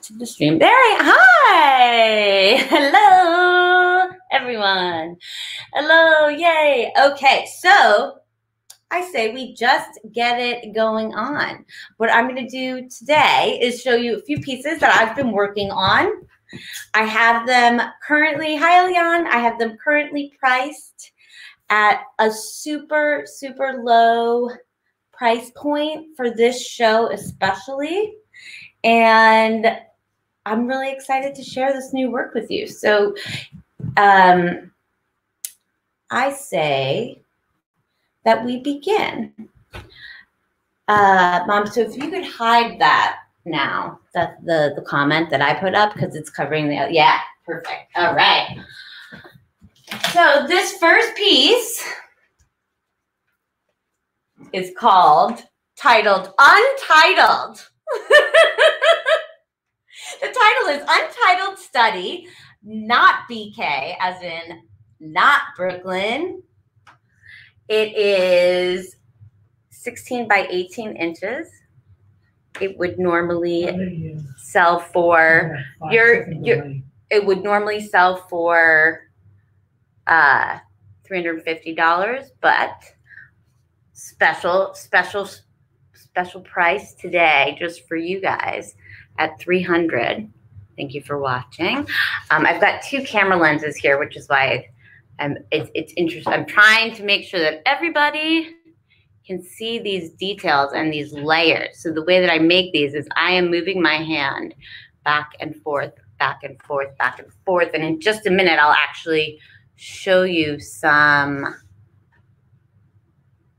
to the stream. There hi. Hello, everyone. Hello, yay. Okay, so I say we just get it going on. What I'm going to do today is show you a few pieces that I've been working on. I have them currently, hi, Leon. I have them currently priced at a super, super low price point for this show especially. And I'm really excited to share this new work with you. So I say that we begin. Mom, so if you could hide that now, that's the comment that I put up because it's covering the, yeah, perfect. All right. So this first piece is titled Untitled. The title is Untitled Study, not BK, as in not Brooklyn. It is 16 by 18 inches. It would normally sell for it would normally sell for $350, but special price today just for you guys at $300. Thank you for watching. I've got two camera lenses here, which is why it's interesting. I'm trying to make sure that everybody can see these details and these layers. So the way that I make these is I am moving my hand back and forth, back and forth, back and forth. And in just a minute, I'll actually show you some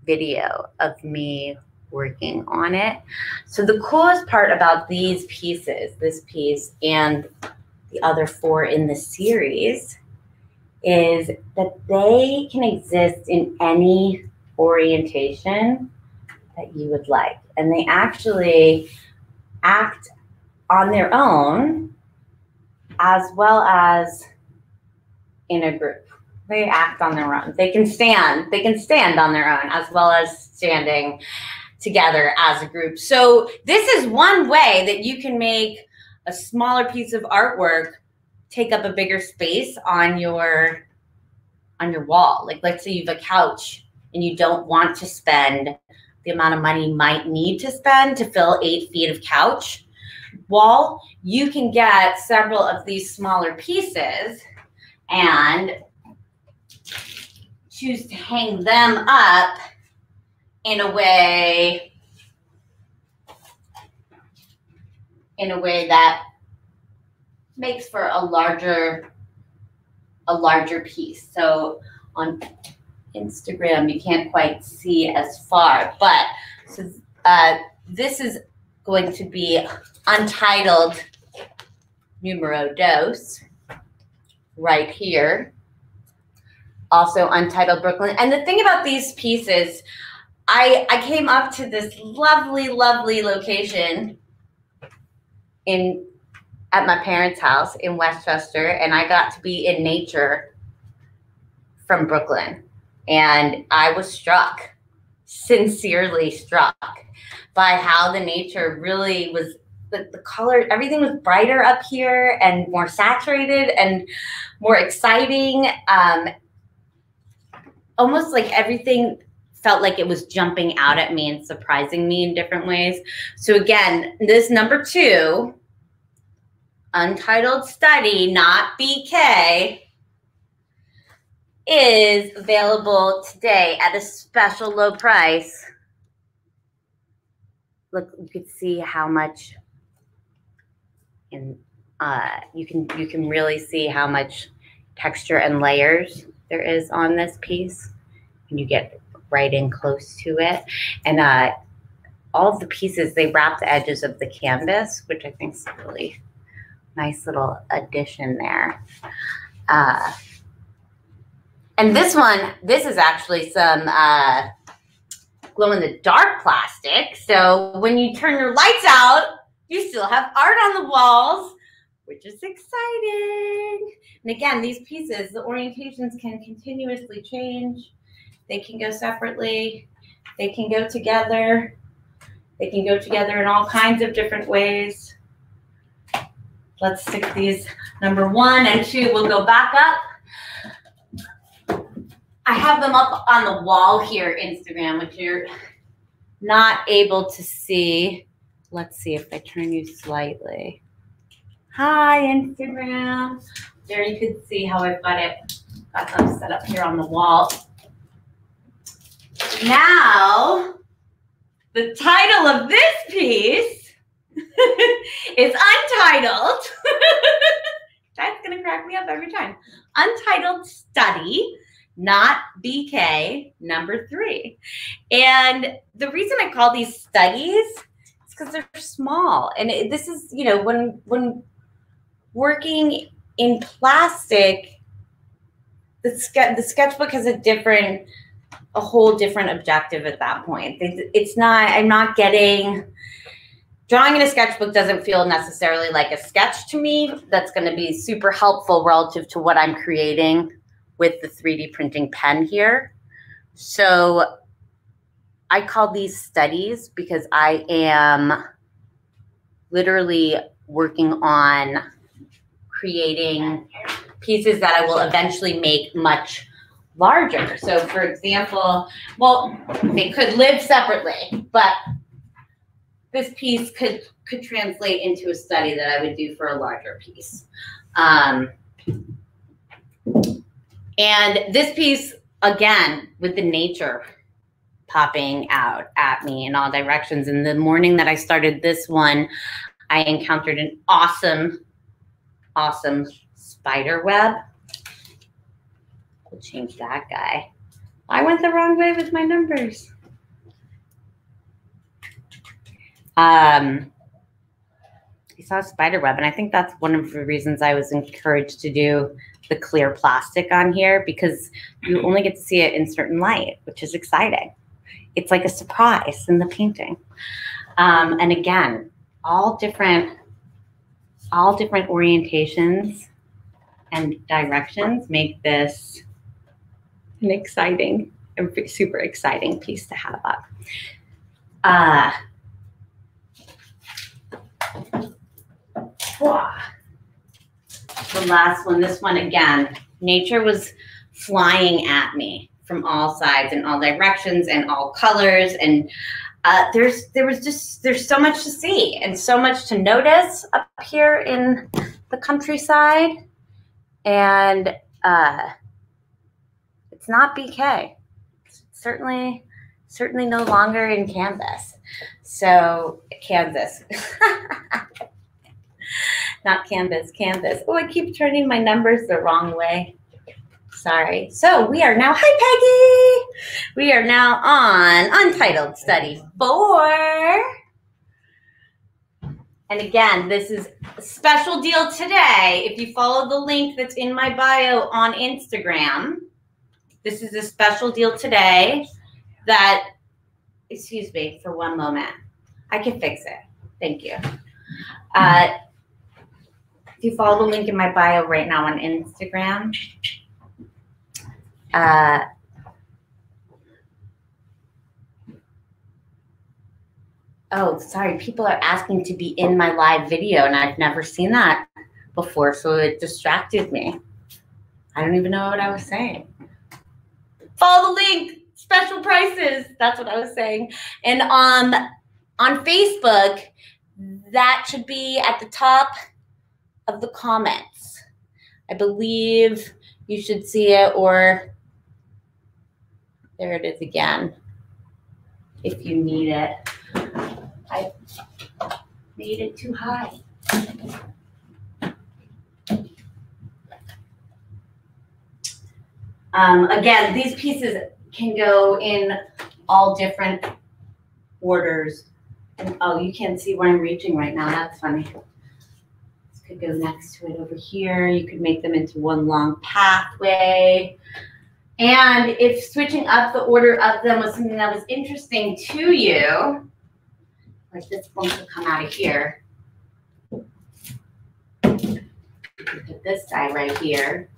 video of me working on it. So the coolest part about these pieces, this piece and the other four in the series, is that they can exist in any orientation that you would like. And they actually act on their own as well as in a group. They act on their own. They can stand on their own as well as standing together as a group. So this is one way that you can make a smaller piece of artwork take up a bigger space on your wall. Like let's say you have a couch and you don't want to spend the amount of money you might need to spend to fill 8 feet of couch wall. You can get several of these smaller pieces and choose to hang them up in a way that makes for a larger piece. So on Instagram, you can't quite see as far, but so this is going to be Untitled numero dos right here. Also Untitled Brooklyn. And the thing about these pieces, I came up to this lovely, lovely location at my parents' house in Westchester, and I got to be in nature from Brooklyn. And I was struck, sincerely struck, by how the nature really was, the color, everything was brighter up here and more saturated and more exciting. Almost like everything felt like it was jumping out at me and surprising me in different ways. So again, this number 2, Untitled Study, not BK, is available today at a special low price. Look, you can see how much, and you can really see how much texture and layers there is on this piece. And you get right in close to it. And all of the pieces, they wrap the edges of the canvas, which I think is a really nice little addition there. And this is actually some glow-in-the-dark plastic. So when you turn your lights out, you still have art on the walls, which is exciting. And again, these pieces, the orientations can continuously change. They can go separately. They can go together. They can go together in all kinds of different ways. Let's stick these number 1 and 2. We'll go back up. I have them up on the wall here, Instagram, which you're not able to see. Let's see if I turn you slightly. Hi, Instagram. There you can see how I've got them set up here on the wall. Now, the title of this piece is Untitled. That's going to crack me up every time. Untitled Study, Not BK, number 3. And the reason I call these studies is because they're small. And this is, you know, when working in plastic, the sketchbook has a whole different objective at that point. It's not, I'm not getting, drawing in a sketchbook doesn't feel necessarily like a sketch to me. That's going to be super helpful relative to what I'm creating with the 3D printing pen here. So I call these studies because I am literally working on creating pieces that I will eventually make much larger. So for example, well, they could live separately, but this piece could translate into a study that I would do for a larger piece. And this piece, again, with the nature popping out at me in all directions. In the morning that I started this one, I encountered an awesome spider web. We'll change that guy. I went the wrong way with my numbers. I saw a spider web, and I think that's one of the reasons I was encouraged to do the clear plastic on here, because you only get to see it in certain light, which is exciting. It's like a surprise in the painting. And again, all different orientations and directions make this an exciting, a super exciting piece to have up. The last one, this one again, nature was flying at me from all sides and all directions and all colors, and there's so much to see and so much to notice up here in the countryside, and it's not BK. It's certainly no longer in Kansas. So Kansas. Not Canvas, Kansas. Oh, I keep turning my numbers the wrong way. Sorry. So we are now, hi Peggy. We are now on Untitled Study 4. And again, this is a special deal today. If you follow the link that's in my bio on Instagram, this is a special deal today that, excuse me for one moment. I can fix it. Thank you. If you follow the link in my bio right now on Instagram, oh, sorry, people are asking to be in my live video, and I've never seen that before, so it distracted me. I don't even know what I was saying. Follow the link, special prices. That's what I was saying. And on Facebook, that should be at the top of the comments. I believe you should see it, or there it is again, if you need it. I made it too high. Again, these pieces can go in all different orders. And, oh, you can't see where I'm reaching right now. That's funny. This could go next to it over here. You could make them into one long pathway. And if switching up the order of them was something that was interesting to you, like this one could come out of here. Put this guy right here.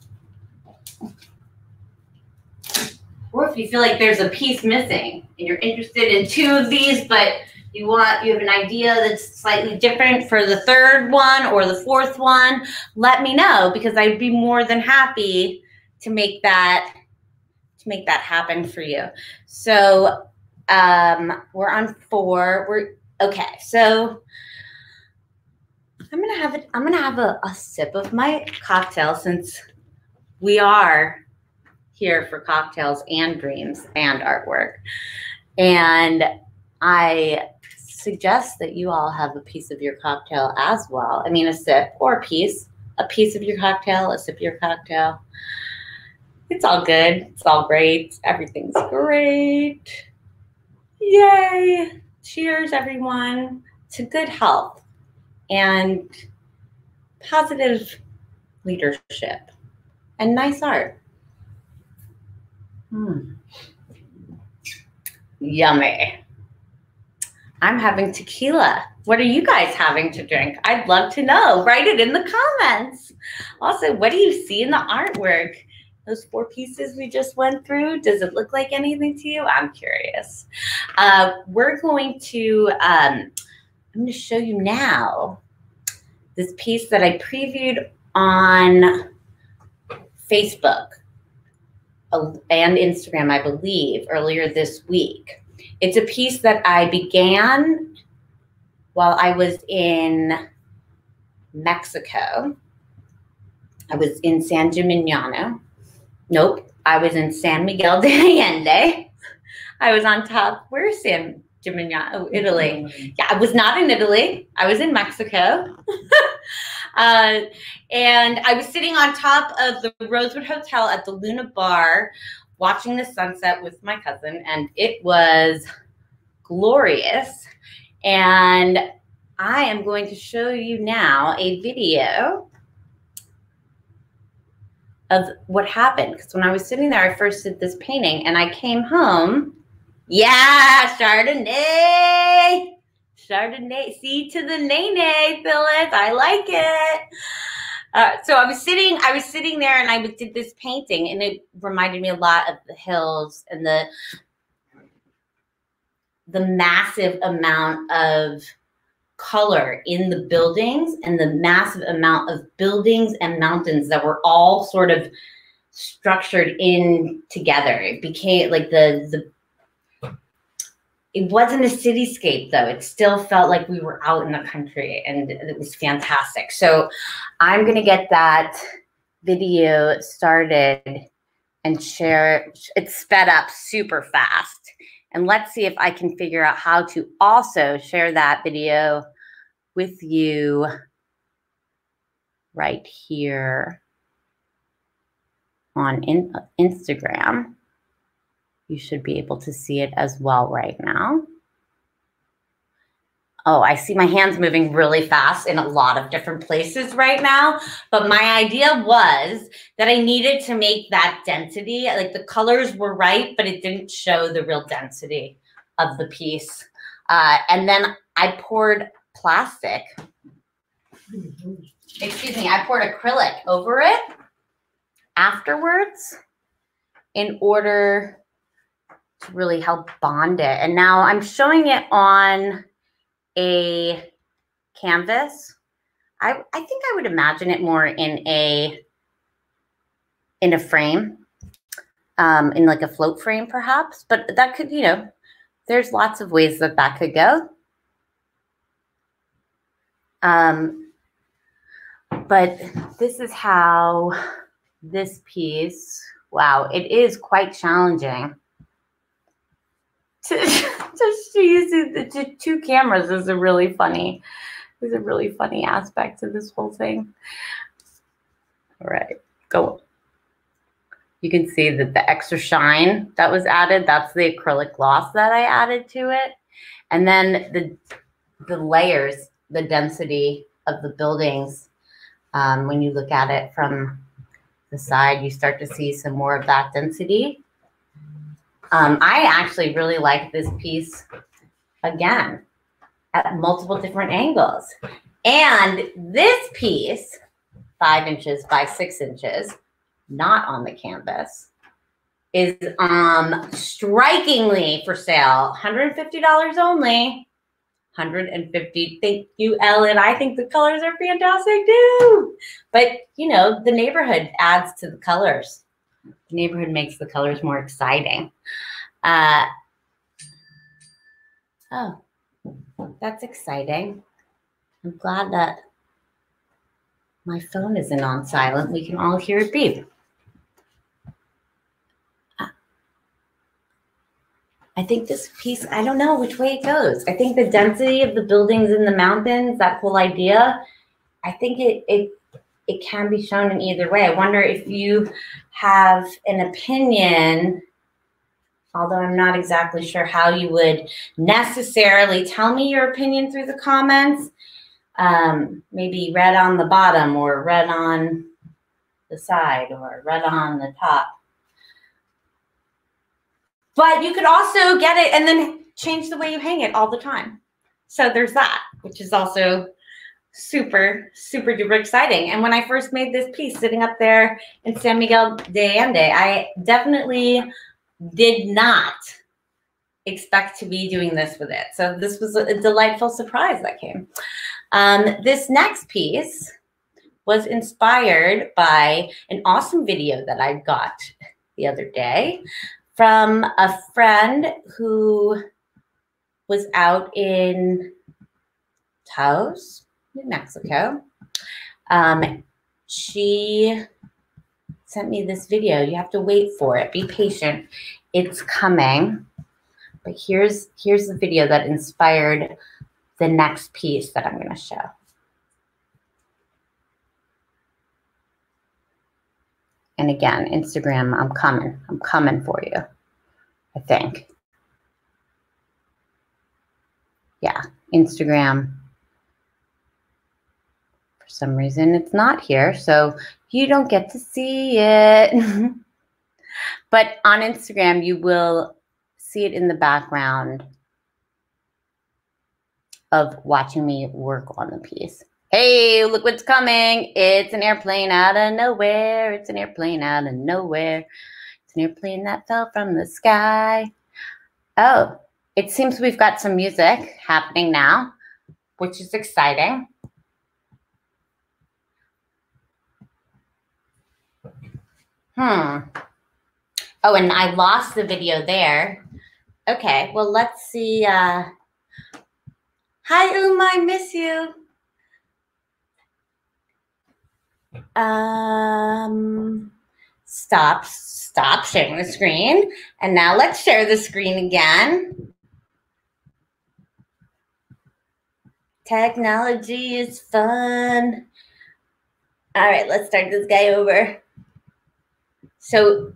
Or if you feel like there's a piece missing and you're interested in two of these, but you have an idea that's slightly different for the third one or the fourth one, let me know, because I'd be more than happy to make that happen for you. So we're on 4. Okay. So I'm gonna have a sip of my cocktail, since we are here for cocktails and dreams and artwork. And I suggest that you all have a piece of your cocktail as well. I mean, a sip or a piece of your cocktail, a sip of your cocktail. It's all good. It's all great. Everything's great. Yay. Cheers, everyone, to good health and positive leadership and nice art. Yummy. I'm having tequila. What are you guys having to drink? I'd love to know. Write it in the comments. Also, what do you see in the artwork? Those 4 pieces we just went through, does it look like anything to you? I'm curious. We're going to, I'm going to show you now this piece that I previewed on Facebook and Instagram, I believe, earlier this week. It's a piece that I began while I was in Mexico. I was in San Gimignano. Nope, I was in San Miguel de Allende. I was on top. Where's San Gimignano? Oh, Italy. Yeah, I was not in Italy. I was in Mexico. And I was sitting on top of the Rosewood Hotel at the Luna Bar, watching the sunset with my cousin, and it was glorious. And I am going to show you now a video of what happened. Because when I was sitting there, I first did this painting, and I came home. Yeah, Chardonnay. Chardonnay. See to the nay, Phyllis. I like it. So I was sitting there, and I did this painting, and it reminded me a lot of the hills and the massive amount of color in the buildings and the massive amount of buildings and mountains that were all sort of structured in together. It became like it wasn't a cityscape, though. It still felt like we were out in the country, and it was fantastic. So I'm going to get that video started and share it. It's sped up super fast. And let's see if I can figure out how to also share that video with you right here on Instagram. You should be able to see it as well right now. Oh, I see my hands moving really fast in a lot of different places right now. But my idea was that I needed to make that density, like the colors were right, but it didn't show the real density of the piece. And then I poured plastic. Excuse me, I poured acrylic over it afterwards in order to really help bond it. And now I'm showing it on a canvas. I think I would imagine it more in a frame, in like a float frame perhaps, but that could, you know, there's lots of ways that could go. But this is how this piece, wow, it is quite challenging. Just using the 2 cameras is a really funny aspect to this whole thing. All right, go. You can see that the extra shine that was added, that's the acrylic gloss that I added to it. And then the layers, the density of the buildings, when you look at it from the side, you start to see some more of that density. I actually really like this piece, again, at multiple different angles. And this piece, 5 inches by 6 inches, not on the canvas, is strikingly for sale, $150 only. 150. Thank you, Ellen. I think the colors are fantastic too. But, you know, the neighborhood adds to the colors. The neighborhood makes the colors more exciting. Oh, that's exciting. I'm glad that my phone isn't on silent. We can all hear it beep. I think this piece, I don't know which way it goes. I think the density of the buildings in the mountains, that whole idea, I think it can be shown in either way. I wonder if you have an opinion, although I'm not exactly sure how you would necessarily tell me your opinion through the comments. Maybe red on the bottom or red on the side or red on the top. But you could also get it and then change the way you hang it all the time. So there's that, which is also super, super duper exciting. And when I first made this piece sitting up there in San Miguel de Allende, I definitely did not expect to be doing this with it. So this was a delightful surprise that came. This next piece was inspired by an awesome video that I got the other day from a friend who was out in Taos, New Mexico. She sent me this video. You have to wait for it. Be patient. It's coming. But here's the video that inspired the next piece that I'm going to show. And again, Instagram, I'm coming for you, I think. Yeah, Instagram. For some reason, it's not here, so you don't get to see it. But on Instagram, you will see it in the background of watching me work on the piece. Hey, look what's coming. It's an airplane out of nowhere. It's an airplane out of nowhere. It's an airplane that fell from the sky. Oh, it seems we've got some music happening now, which is exciting. Oh, and I lost the video there. Okay, well, let's see. Hi, I miss you. Stop sharing the screen. And now let's share the screen again. Technology is fun. All right, let's start this guy over. So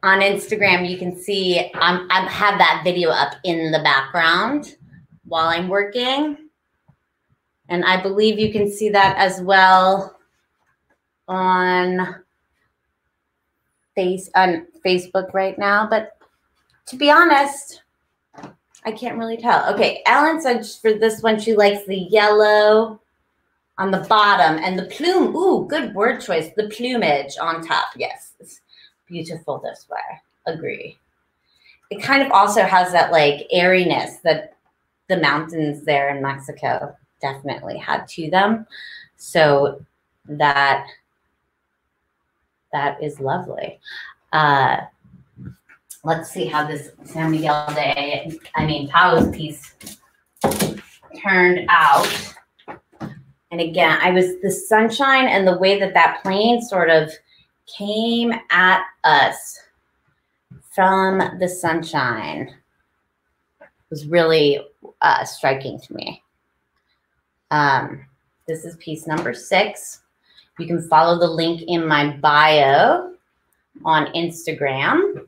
on Instagram, you can see I have that video up in the background while I'm working. And I believe you can see that as well on Facebook right now. But to be honest, I can't really tell. Okay, Ellen said for this one, she likes the yellow on the bottom and the plume. Ooh, good word choice. The plumage on top. Yes, it's beautiful this way. Agree. It kind of also has that like airiness that the mountains there in Mexico definitely had to them. So that is lovely. Let's see how this San Miguel Taos piece turned out. And again, the sunshine and the way that plane sort of came at us from the sunshine was really striking to me. This is piece number 6. You can follow the link in my bio on Instagram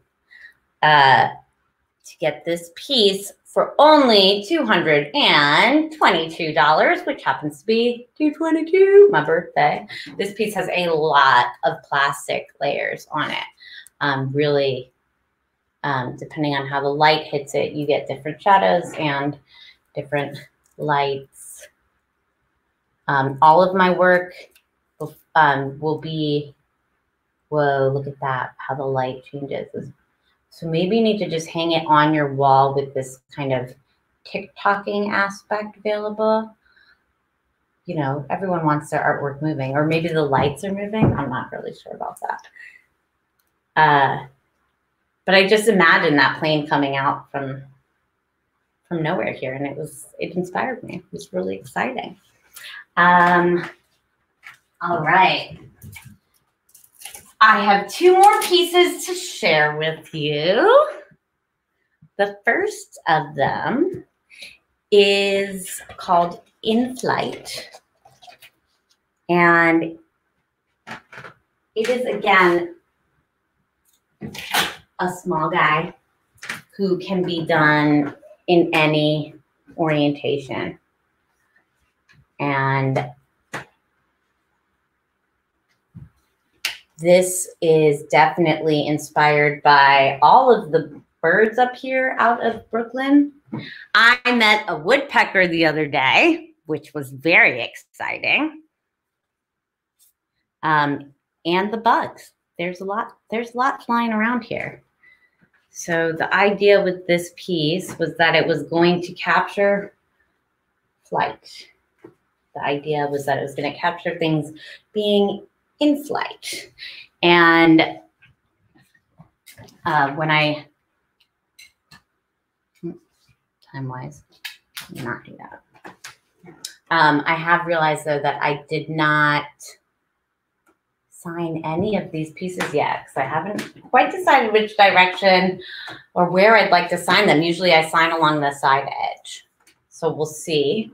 to get this piece for only $222, which happens to be $222, my birthday. This piece has a lot of plastic layers on it. Really, depending on how the light hits it, you get different shadows and different lights. All of my work will be, whoa, look at that, how the light changes. So maybe you need to just hang it on your wall with this kind of TikToking aspect available. You know, everyone wants their artwork moving, or maybe the lights are moving. I'm not really sure about that. But I just imagined that plane coming out from nowhere here, and it inspired me. It was really exciting. All right. I have 2 more pieces to share with you. The first of them is called In Flight. And it is, again, a small guy who can be done in any orientation. And this is definitely inspired by all of the birds up here out of Brooklyn. I met a woodpecker the other day, which was very exciting. And the bugs. There's a lot flying around here. So the idea with this piece was that it was going to capture flight. The idea was that it was going to capture things being in flight. And when I, time-wise, not do that. I have realized, though, that I did not sign any of these pieces yet, because I haven't quite decided which direction or where I'd like to sign them. Usually I sign along the side edge. So we'll see.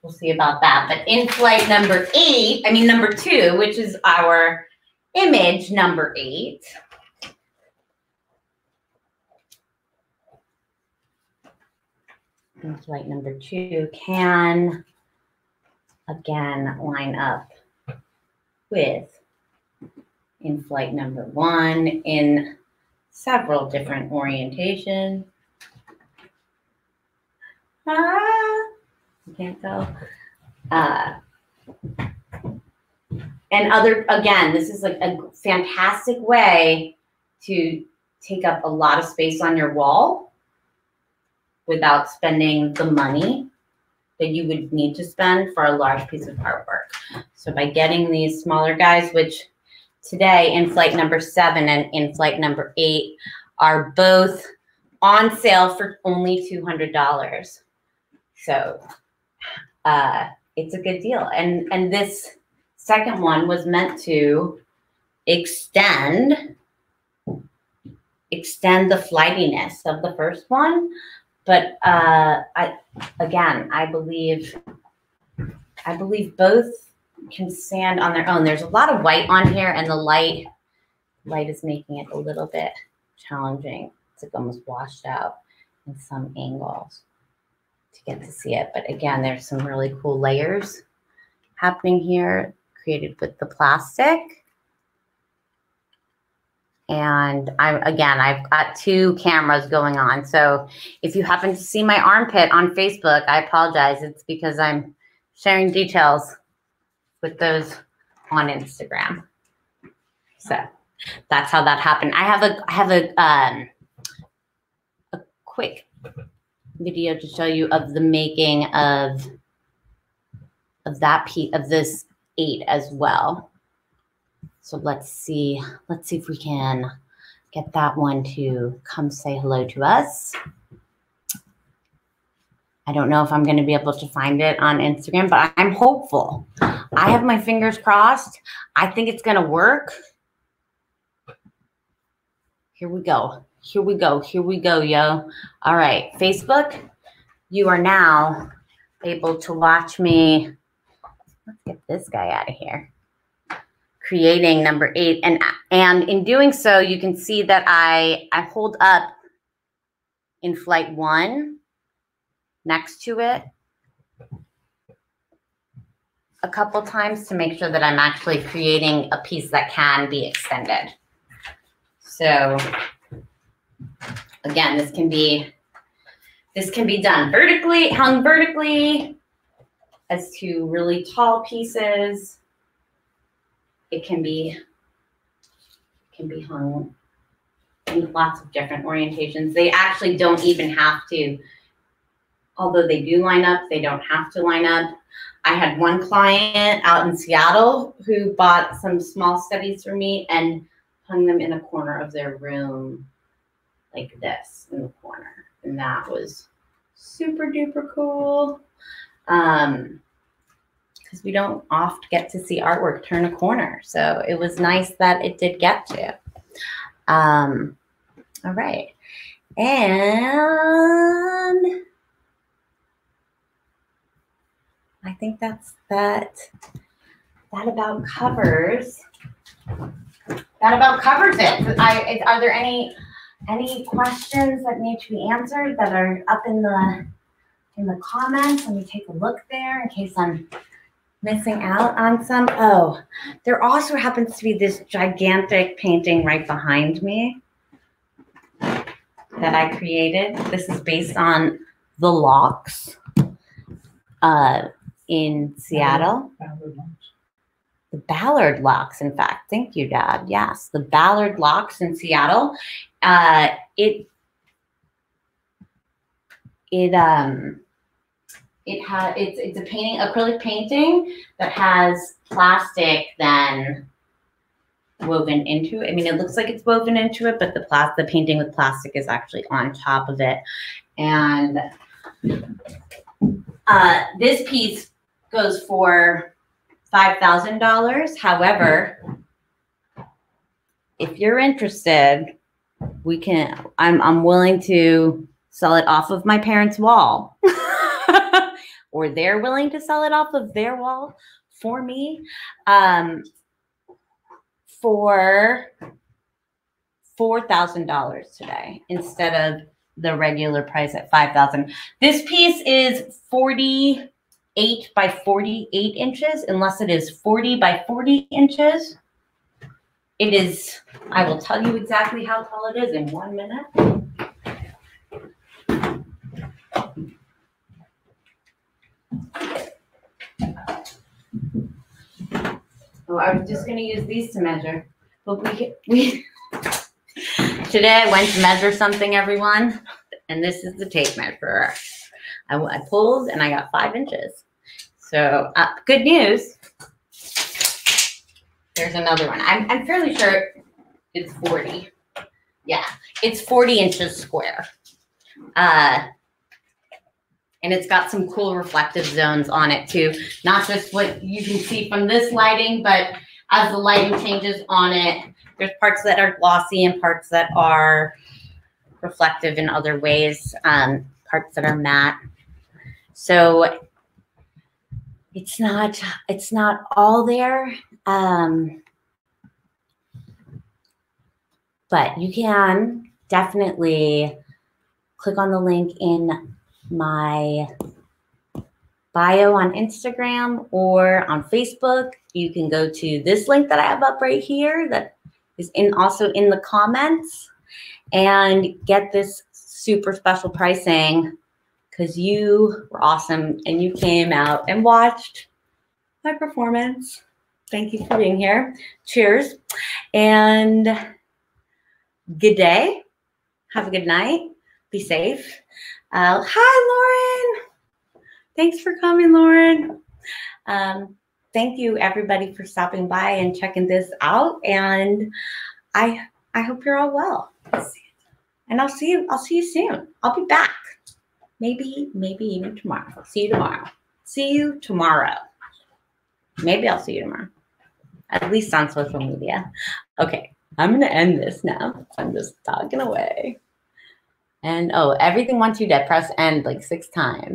We'll see about that. But In Flight number 2, which is our image number 8. In Flight number 2 can, again, line up with In Flight number 1 in several different orientations. You can't go. And again, this is like a fantastic way to take up a lot of space on your wall without spending the money that you would need to spend for a large piece of artwork. So by getting these smaller guys, which today In Flight number 7 and In Flight number 8 are both on sale for only $200. So it's a good deal. And this second one was meant to extend the flightiness of the first one. But I believe both can stand on their own. There's a lot of white on here, and the light is making it a little bit challenging. It's like almost washed out in some angles to get to see it. But again, there's some really cool layers happening here created with the plastic. And I've got 2 cameras going on. So if you happen to see my armpit on Facebook, I apologize. It's because I'm sharing details with those on Instagram. So that's how that happened. I have a quick video to show you of the making of that piece of this 8 as well. So let's see if we can get that one to come say hello to us. I don't know if I'm going to be able to find it on Instagram, but I'm hopeful. I have my fingers crossed. I think it's going to work. Here we go. Here we go. Here we go, yo. All right, Facebook, you are now able to watch me. Let's get this guy out of here. Creating number 8, and in doing so, you can see that I hold up In Flight 1 next to it a couple times to make sure that I'm actually creating a piece that can be extended. So again, this can be done vertically, hung vertically as 2 really tall pieces. It can be hung in lots of different orientations. They actually don't even have to. although they do line up, they don't have to line up. I had one client out in Seattle who bought some small studies for me and hung them in a corner of their room like this in the corner. And that was super duper cool. Because we don't often get to see artwork turn a corner. So it was nice that it did get to. All right. And I think that's that about covers. That about covers it. Are there any questions that need to be answered that are up in the comments? Let me take a look there in case I'm missing out on some. Oh, there also happens to be this gigantic painting right behind me that I created. This is based on the locks in Seattle. The Ballard locks, in fact. Thank you, Dad. Yes, the Ballard locks in Seattle. It's a painting, acrylic painting that has plastic then woven into it. I mean, it looks like it's woven into it, but the painting with plastic is actually on top of it. And this piece goes for $5,000. However, if you're interested, I'm willing to sell it off of my parents' wall. Or they're willing to sell it off of their wall for me for $4,000 today instead of the regular price at $5,000. This piece is 48 by 48 inches, unless it is 40 by 40 inches. It is, I will tell you exactly how tall it is in 1 minute. Oh, I was just going to use these to measure. But today I went to measure something, everyone, and this is the tape measurer. I pulled and I got 5 inches. So good news. There's another one. I'm fairly sure it's 40. Yeah, it's 40 inches square. And it's got some cool reflective zones on it too. Not just what you can see from this lighting, but as the lighting changes on it, there's parts that are glossy and parts that are reflective in other ways, parts that are matte. So it's not all there. But you can definitely click on the link in my bio on Instagram or on Facebook. You can go to this link that I have up right here that is also in the comments and get this super special pricing because you were awesome and you came out and watched my performance. Thank you for being here. Cheers and good day. Have a good night. Be safe. Hi, Lauren. Thanks for coming, Lauren. Thank you, everybody, for stopping by and checking this out. And I hope you're all well. And I'll see you soon. I'll be back. Maybe even tomorrow. See you tomorrow. See you tomorrow. Maybe I'll see you tomorrow. At least on social media. Okay, I'm going to end this now. I'm just talking away. And, oh, everything once you dead, press end like 6 times.